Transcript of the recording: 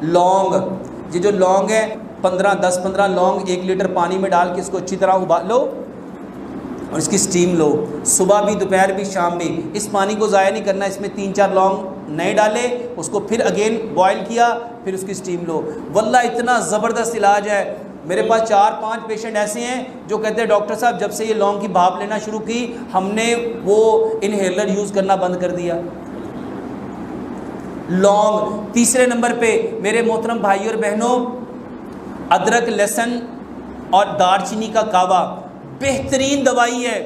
लौंग, ये जो लौंग है 10-15 लौंग 1 लीटर पानी में डाल के इसको अच्छी तरह उबालो और इसकी स्टीम लो, सुबह भी, दोपहर भी, शाम भी। इस पानी को ज़ाया नहीं करना, इसमें 3-4 लौंग नए डाले, उसको फिर अगेन बॉयल किया, फिर उसकी स्टीम लो। वल्लाह इतना ज़बरदस्त इलाज है। मेरे पास 4-5 पेशेंट ऐसे हैं जो कहते हैं डॉक्टर साहब जब से ये लौंग की भाप लेना शुरू की हमने वो इनहेलर यूज़ करना बंद कर दिया। लौंग। तीसरे नंबर पे मेरे मोहतरम भाई और बहनों, अदरक, लहसुन और दालचीनी का कावा बेहतरीन दवाई है।